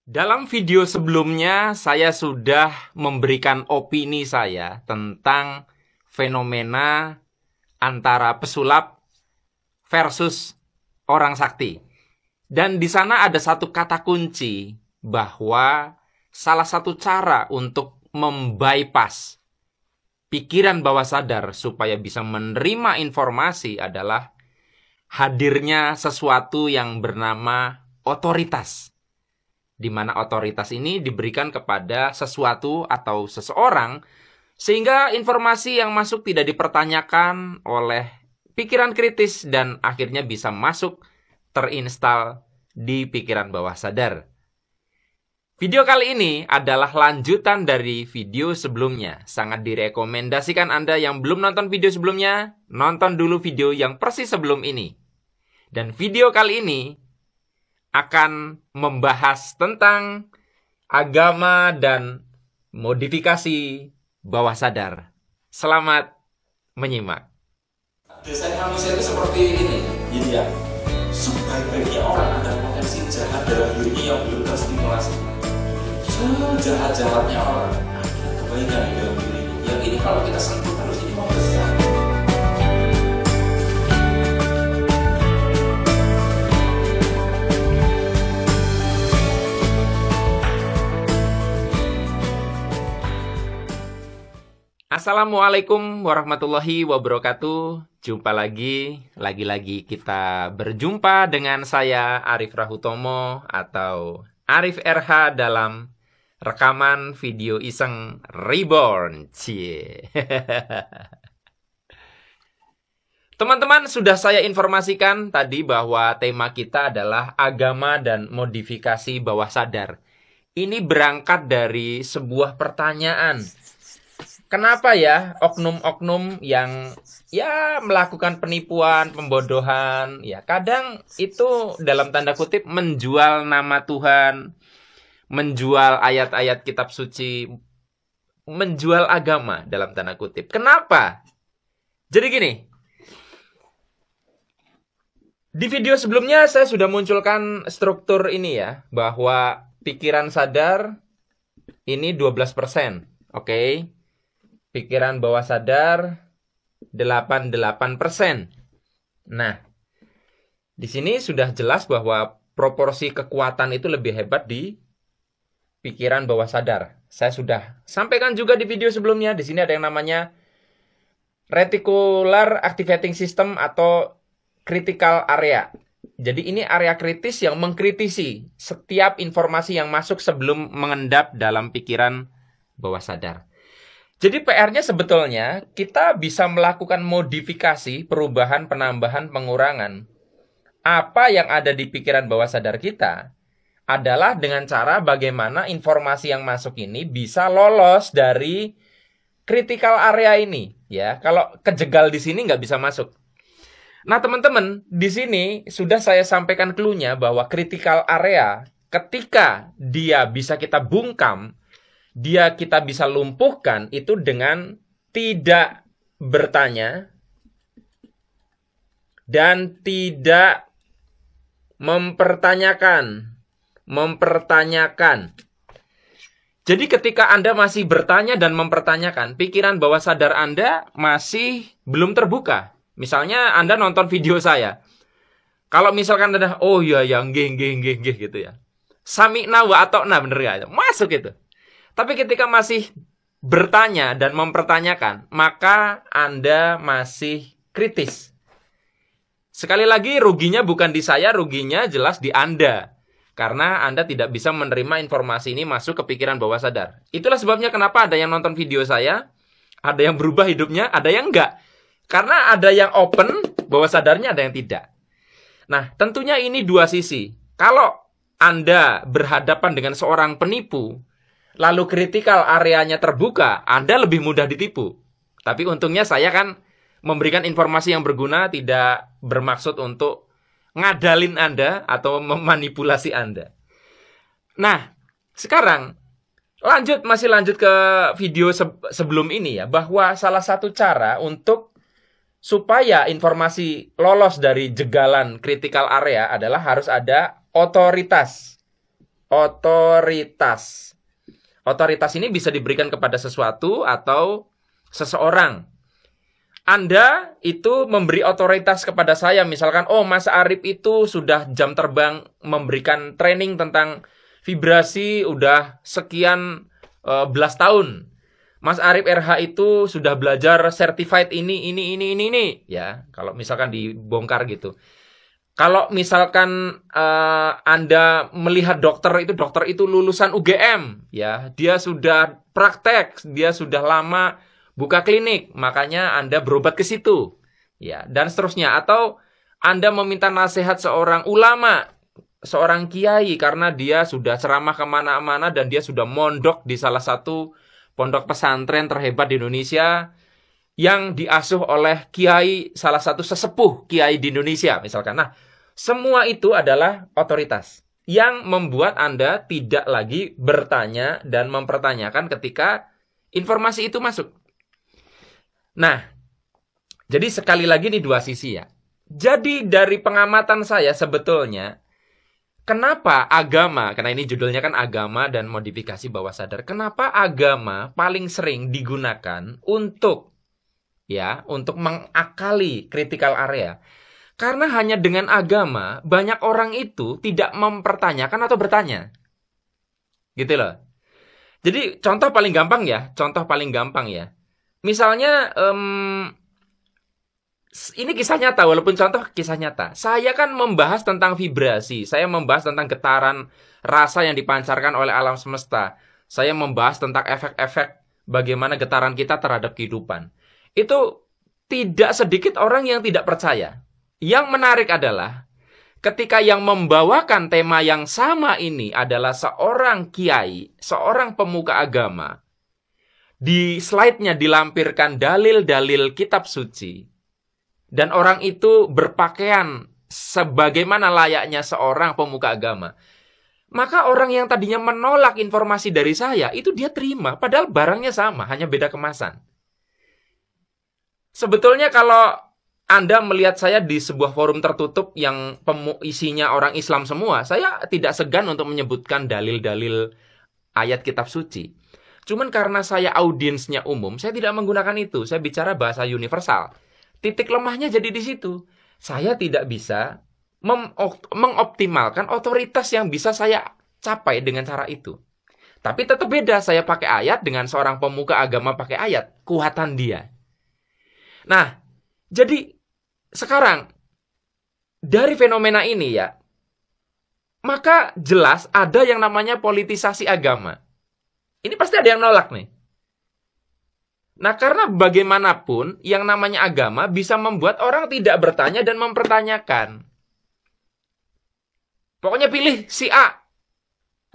Dalam video sebelumnya, saya sudah memberikan opini saya tentang fenomena antara pesulap versus orang sakti. Dan di sana ada satu kata kunci bahwa salah satu cara untuk membypass pikiran bawah sadar supaya bisa menerima informasi adalah hadirnya sesuatu yang bernama otoritas. Di mana otoritas ini diberikan kepada sesuatu atau seseorang sehingga informasi yang masuk tidak dipertanyakan oleh pikiran kritis dan akhirnya bisa masuk terinstal di pikiran bawah sadar. Video kali ini adalah lanjutan dari video sebelumnya. Sangat direkomendasikan Anda yang belum nonton video sebelumnya, nonton dulu video yang persis sebelum ini. Dan video kali ini akan membahas tentang agama dan modifikasi bawah sadar. Selamat menyimak. Biasanya manusia itu seperti ini, jadi ya, sebaik-baiknya orang ada potensi jahat dalam dirinya yang belum terstimulasi. Sejahat-jahatnya orang ada kebaikan di dalam dirinya. Yang ini kalau kita sentuh terus ini mau besar. Assalamualaikum warahmatullahi wabarakatuh. Jumpa lagi kita berjumpa dengan saya Arif Rahutomo atau Arif RH dalam rekaman video iseng Reborn. Cie. Teman-teman, sudah saya informasikan tadi bahwa tema kita adalah agama dan modifikasi bawah sadar. Ini berangkat dari sebuah pertanyaan. Kenapa ya oknum-oknum yang melakukan penipuan, pembodohan, kadang itu dalam tanda kutip menjual nama Tuhan, menjual ayat-ayat kitab suci, menjual agama dalam tanda kutip. Kenapa? Jadi gini, di video sebelumnya saya sudah munculkan struktur ini ya, bahwa pikiran sadar ini 12%, oke? Pikiran bawah sadar 88%. Nah, di sini sudah jelas bahwa proporsi kekuatan itu lebih hebat di pikiran bawah sadar. Saya sudah sampaikan juga di video sebelumnya. Di sini ada yang namanya reticular activating system atau critical area. Jadi ini area kritis yang mengkritisi setiap informasi yang masuk sebelum mengendap dalam pikiran bawah sadar. Jadi PR-nya sebetulnya kita bisa melakukan modifikasi, perubahan, penambahan, pengurangan. Apa yang ada di pikiran bawah sadar kita adalah dengan cara bagaimana informasi yang masuk ini bisa lolos dari critical area ini. Ya, kalau kejegal di sini nggak bisa masuk. Nah, teman-teman, di sini sudah saya sampaikan clue-nya bahwa critical area ketika dia bisa kita bungkam, kita bisa lumpuhkan itu dengan tidak bertanya dan tidak mempertanyakan. Jadi ketika Anda masih bertanya dan mempertanyakan, pikiran bawah sadar Anda masih belum terbuka. Misalnya Anda nonton video saya. Kalau misalkan Anda, oh iya yang nggih gitu ya. Sami'na wa ata'na, bener ya? Masuk itu. Tapi ketika masih bertanya dan mempertanyakan, maka Anda masih kritis. Sekali lagi, ruginya bukan di saya, ruginya jelas di Anda. Karena Anda tidak bisa menerima informasi ini masuk ke pikiran bawah sadar. Itulah sebabnya kenapa ada yang nonton video saya, ada yang berubah hidupnya, ada yang enggak. Karena ada yang open, bawah sadarnya ada yang tidak. Nah, tentunya ini dua sisi. Kalau Anda berhadapan dengan seorang penipu, lalu kritikal areanya terbuka, Anda lebih mudah ditipu. Tapi untungnya saya kan memberikan informasi yang berguna, tidak bermaksud untuk ngadalin Anda atau memanipulasi Anda. Nah, sekarang masih lanjut ke video sebelum ini ya, bahwa salah satu cara untuk supaya informasi lolos dari jegalan critical area adalah harus ada otoritas. otoritas. Otoritas ini bisa diberikan kepada sesuatu atau seseorang. Anda itu memberi otoritas kepada saya, misalkan, oh Mas Arif itu sudah jam terbang memberikan training tentang vibrasi udah sekian belas tahun. Mas Arif RH itu sudah belajar certified ini, ya. Kalau misalkan dibongkar gitu. Kalau misalkan Anda melihat dokter itu lulusan UGM, ya, dia sudah praktek, dia sudah lama buka klinik, makanya Anda berobat ke situ, ya, dan seterusnya. Atau Anda meminta nasihat seorang ulama, seorang kiai, karena dia sudah ceramah kemana-mana dan dia sudah mondok di salah satu pondok pesantren terhebat di Indonesia yang diasuh oleh kiai, salah satu sesepuh kiai di Indonesia, misalkan. Nah, semua itu adalah otoritas yang membuat Anda tidak lagi bertanya dan mempertanyakan ketika informasi itu masuk. Nah, jadi sekali lagi nih dua sisi ya. Jadi dari pengamatan saya sebetulnya, kenapa agama, karena ini judulnya kan agama dan modifikasi bawah sadar, kenapa agama paling sering digunakan untuk mengakali critical area? Karena hanya dengan agama, banyak orang itu tidak mempertanyakan atau bertanya. Gitu loh. Jadi contoh paling gampang ya. Misalnya, ini kisah nyata, walaupun contoh kisah nyata. Saya kan membahas tentang vibrasi. Saya membahas tentang getaran rasa yang dipancarkan oleh alam semesta. Saya membahas tentang efek-efek bagaimana getaran kita terhadap kehidupan. Itu tidak sedikit orang yang tidak percaya. Yang menarik adalah ketika yang membawakan tema yang sama ini adalah seorang kiai, seorang pemuka agama. Di slide-nya dilampirkan dalil-dalil kitab suci. Dan orang itu berpakaian sebagaimana layaknya seorang pemuka agama. Maka orang yang tadinya menolak informasi dari saya, itu dia terima. Padahal barangnya sama, hanya beda kemasan. Sebetulnya kalau Anda melihat saya di sebuah forum tertutup yang isinya orang Islam semua, saya tidak segan untuk menyebutkan dalil-dalil ayat kitab suci. Cuman karena saya audiensnya umum, saya tidak menggunakan itu. Saya bicara bahasa universal. Titik lemahnya jadi di situ. Saya tidak bisa mengoptimalkan otoritas yang bisa saya capai dengan cara itu. Tapi tetap beda saya pakai ayat dengan seorang pemuka agama pakai ayat. Kuatan dia. Nah, jadi sekarang dari fenomena ini ya, maka jelas ada yang namanya politisasi agama. Ini pasti ada yang nolak nih. Nah, karena bagaimanapun yang namanya agama bisa membuat orang tidak bertanya dan mempertanyakan. Pokoknya pilih si A,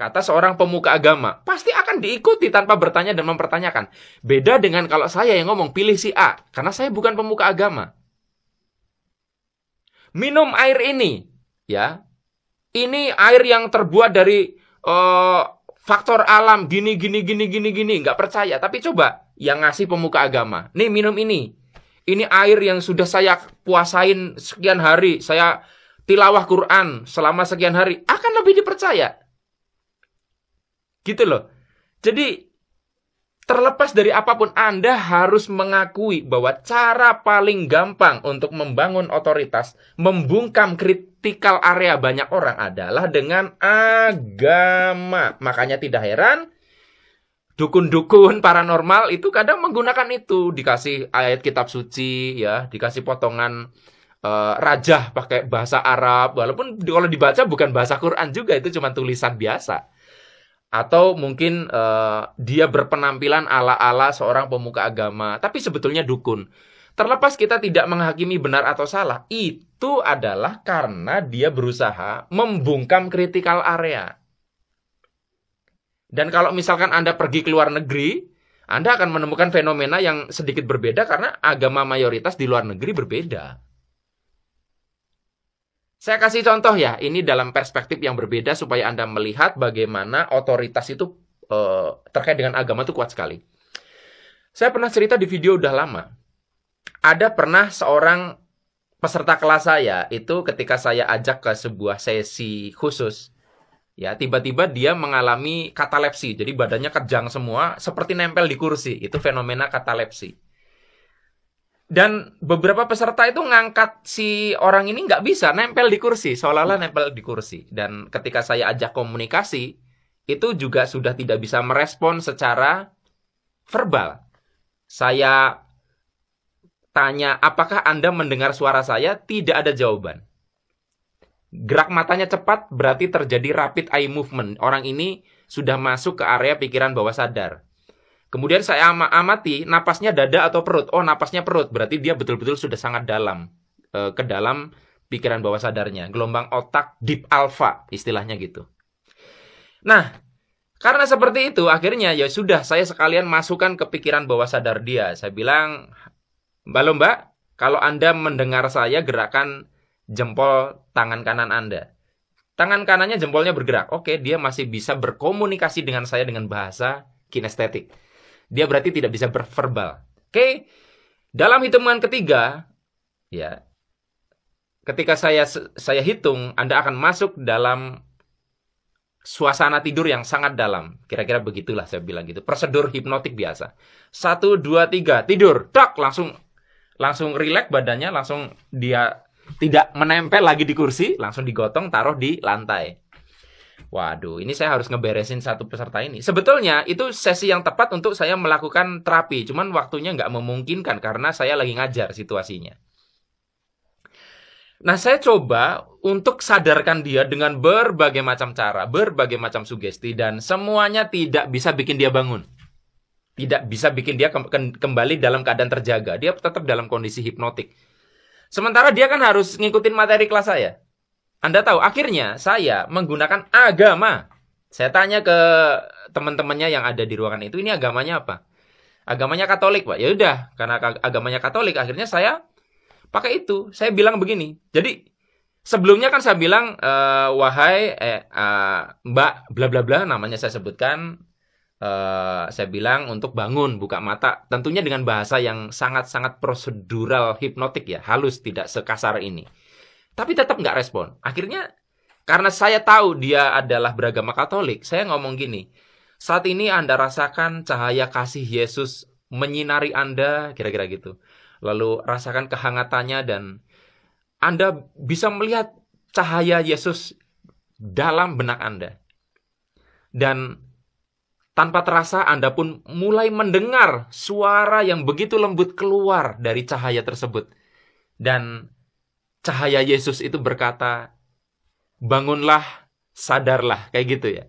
kata seorang pemuka agama. Pasti akan diikuti tanpa bertanya dan mempertanyakan. Beda dengan kalau saya yang ngomong pilih si A, karena saya bukan pemuka agama. Minum air ini, ya. Ini air yang terbuat dari faktor alam, gini, nggak percaya. Tapi coba, yang ngasih pemuka agama. Nih, minum ini. Ini air yang sudah saya puasain sekian hari. Saya tilawah Quran selama sekian hari. Akan lebih dipercaya. Gitu loh. Jadi, terlepas dari apapun, Anda harus mengakui bahwa cara paling gampang untuk membangun otoritas, membungkam critical area banyak orang adalah dengan agama. Makanya tidak heran, dukun-dukun paranormal itu kadang menggunakan itu. Dikasih ayat kitab suci, ya, dikasih potongan rajah pakai bahasa Arab. Walaupun kalau dibaca bukan bahasa Quran juga, itu cuma tulisan biasa. Atau mungkin dia berpenampilan ala-ala seorang pemuka agama, tapi sebetulnya dukun. Terlepas kita tidak menghakimi benar atau salah, itu adalah karena dia berusaha membungkam critical area. Dan kalau misalkan Anda pergi ke luar negeri, Anda akan menemukan fenomena yang sedikit berbeda karena agama mayoritas di luar negeri berbeda. Saya kasih contoh ya, ini dalam perspektif yang berbeda supaya Anda melihat bagaimana otoritas itu terkait dengan agama itu kuat sekali. Saya pernah cerita di video udah lama. Ada pernah seorang peserta kelas saya, itu ketika saya ajak ke sebuah sesi khusus, Ya, tiba-tiba dia mengalami katalepsi. Jadi badannya kejang semua, seperti nempel di kursi. Itu fenomena katalepsi. Dan beberapa peserta itu ngangkat si orang ini nggak bisa, nempel di kursi. Seolah-olah nempel di kursi. Dan ketika saya ajak komunikasi, itu juga sudah tidak bisa merespon secara verbal. Saya tanya, apakah Anda mendengar suara saya? Tidak ada jawaban. Gerak matanya cepat, berarti terjadi rapid eye movement. Orang ini sudah masuk ke area pikiran bawah sadar. Kemudian saya amati, napasnya dada atau perut. Oh, napasnya perut, berarti dia betul-betul sudah sangat dalam. Ke dalam pikiran bawah sadarnya. Gelombang otak deep alpha, istilahnya gitu. Nah, karena seperti itu, akhirnya ya sudah, saya sekalian masukkan ke pikiran bawah sadar dia. Saya bilang, Mbak, kalau Anda mendengar saya, gerakan jempol tangan kanan Anda. Tangan kanannya jempolnya bergerak. Oke, dia masih bisa berkomunikasi dengan saya dengan bahasa kinestetik. Dia berarti tidak bisa berverbal. Oke, dalam hitungan ketiga, ya, ketika saya hitung, Anda akan masuk dalam suasana tidur yang sangat dalam. Kira-kira begitulah saya bilang gitu. Prosedur hipnotik biasa. 1, 2, 3, tidur. Tak, langsung rileks badannya, langsung dia tidak menempel lagi di kursi, langsung digotong, taruh di lantai. Waduh, ini saya harus ngeberesin satu peserta ini. Sebetulnya itu sesi yang tepat untuk saya melakukan terapi, cuman waktunya nggak memungkinkan karena saya lagi ngajar situasinya. Nah, saya coba untuk sadarkan dia dengan berbagai macam cara, berbagai macam sugesti, dan semuanya tidak bisa bikin dia bangun. Tidak bisa bikin dia kembali dalam keadaan terjaga. Dia tetap dalam kondisi hipnotik. Sementara dia kan harus ngikutin materi kelas saya. Anda tahu, akhirnya saya menggunakan agama. Saya tanya ke teman-temannya yang ada di ruangan itu, ini agamanya apa? Agamanya Katolik, Pak. Ya udah, karena agamanya Katolik, akhirnya saya pakai itu. Saya bilang begini. Jadi sebelumnya kan saya bilang, wahai Mbak bla bla bla, namanya saya sebutkan. Saya bilang untuk bangun, buka mata. Tentunya dengan bahasa yang sangat-sangat prosedural hipnotik ya, halus, tidak sekasar ini. Tapi tetap nggak respon. Akhirnya, karena saya tahu dia adalah beragama Katolik, saya ngomong gini, saat ini Anda rasakan cahaya kasih Yesus menyinari Anda, kira-kira gitu. Lalu rasakan kehangatannya dan Anda bisa melihat cahaya Yesus dalam benak Anda. Dan tanpa terasa Anda pun mulai mendengar suara yang begitu lembut keluar dari cahaya tersebut. Dan cahaya Yesus itu berkata, bangunlah, sadarlah, kayak gitu ya.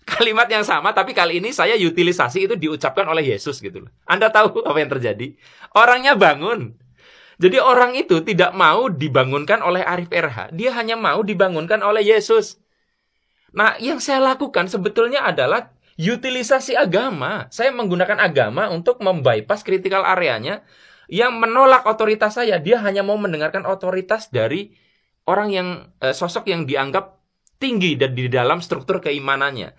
Kalimat yang sama, tapi kali ini saya utilisasi itu diucapkan oleh Yesus gitu loh. Anda tahu apa yang terjadi? Orangnya bangun. Jadi orang itu tidak mau dibangunkan oleh Arif RH. Dia hanya mau dibangunkan oleh Yesus. Nah, yang saya lakukan sebetulnya adalah utilisasi agama. Saya menggunakan agama untuk membypass critical area-nya yang menolak otoritas saya. Dia hanya mau mendengarkan otoritas dari orang yang sosok yang dianggap tinggi dan di dalam struktur keimanannya.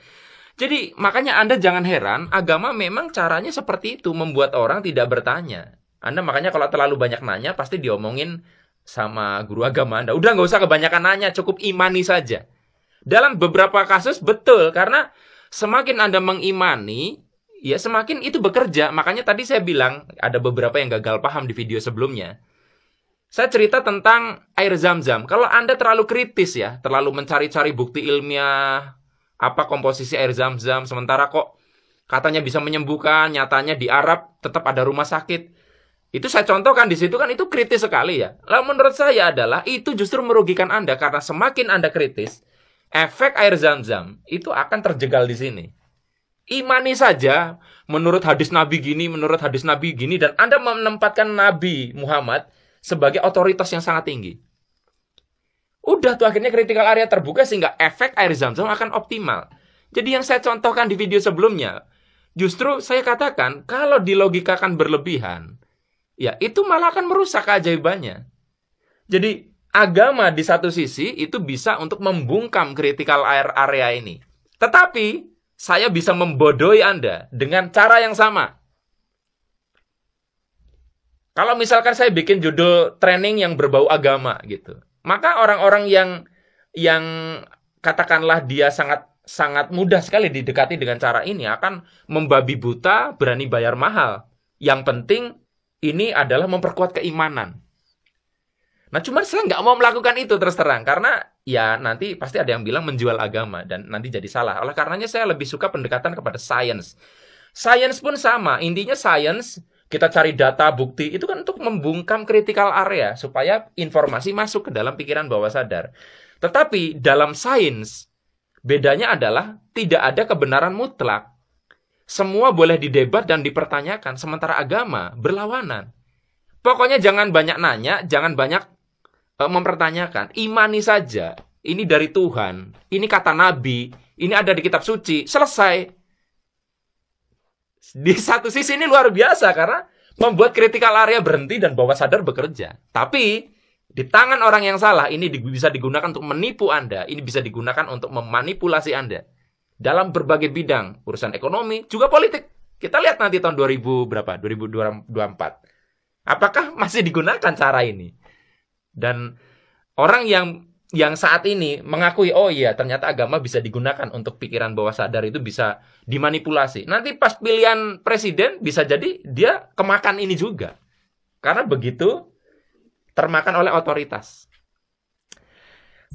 Jadi makanya Anda jangan heran, agama memang caranya seperti itu, membuat orang tidak bertanya. Anda makanya kalau terlalu banyak nanya pasti diomongin sama guru agama Anda. Udah nggak usah kebanyakan nanya, cukup imani saja. Dalam beberapa kasus betul, karena semakin Anda mengimani, ya semakin itu bekerja. Makanya tadi saya bilang, ada beberapa yang gagal paham di video sebelumnya. Saya cerita tentang air zam-zam. Kalau Anda terlalu kritis ya, terlalu mencari-cari bukti ilmiah, apa komposisi air zam-zam, sementara kok katanya bisa menyembuhkan, nyatanya di Arab tetap ada rumah sakit. Itu saya contohkan di situ kan, itu kritis sekali ya. Lalu menurut saya adalah, itu justru merugikan Anda, karena semakin Anda kritis, efek air zam-zam itu akan terjegal di sini. Imani saja, menurut hadis Nabi gini, menurut hadis Nabi gini, dan Anda menempatkan Nabi Muhammad sebagai otoritas yang sangat tinggi. Udah tuh akhirnya critical area terbuka sehingga efek air zam-zam akan optimal. Jadi yang saya contohkan di video sebelumnya, justru saya katakan kalau dilogikakan berlebihan, ya itu malah akan merusak keajaibannya. Jadi agama di satu sisi itu bisa untuk membungkam critical area ini. Tetapi saya bisa membodohi Anda dengan cara yang sama. Kalau misalkan saya bikin judul training yang berbau agama gitu, maka orang-orang yang katakanlah dia sangat sangat mudah sekali didekati dengan cara ini, akan membabi buta, berani bayar mahal. Yang penting ini adalah memperkuat keimanan. Nah, cuman saya nggak mau melakukan itu terus terang, karena ya nanti pasti ada yang bilang menjual agama, dan nanti jadi salah. Oleh karenanya saya lebih suka pendekatan kepada sains. Sains pun sama, intinya sains, kita cari data, bukti, itu kan untuk membungkam critical area, supaya informasi masuk ke dalam pikiran bawah sadar. Tetapi dalam sains, bedanya adalah tidak ada kebenaran mutlak. Semua boleh didebat dan dipertanyakan, sementara agama berlawanan. Pokoknya jangan banyak nanya, jangan banyak mempertanyakan. Imani saja, ini dari Tuhan, ini kata Nabi, ini ada di kitab suci, selesai. Di satu sisi ini luar biasa, karena membuat critical area berhenti dan bawah sadar bekerja. Tapi di tangan orang yang salah, ini bisa digunakan untuk menipu Anda, ini bisa digunakan untuk memanipulasi Anda dalam berbagai bidang, urusan ekonomi, juga politik. Kita lihat nanti tahun 2024. Apakah masih digunakan cara ini? Dan orang yang saat ini mengakui, oh iya, ternyata agama bisa digunakan untuk pikiran bawah sadar, itu bisa dimanipulasi. Nanti pas pilihan presiden, bisa jadi dia kemakan ini juga. Karena begitu termakan oleh otoritas.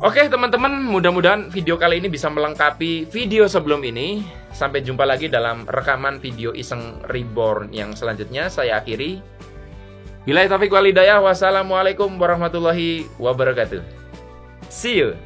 Oke teman-teman, mudah-mudahan video kali ini bisa melengkapi video sebelum ini. Sampai jumpa lagi dalam rekaman video Iseng Reborn yang selanjutnya. Saya akhiri. Billahi taufiq wal hidayah. Wassalamualaikum warahmatullahi wabarakatuh. See you.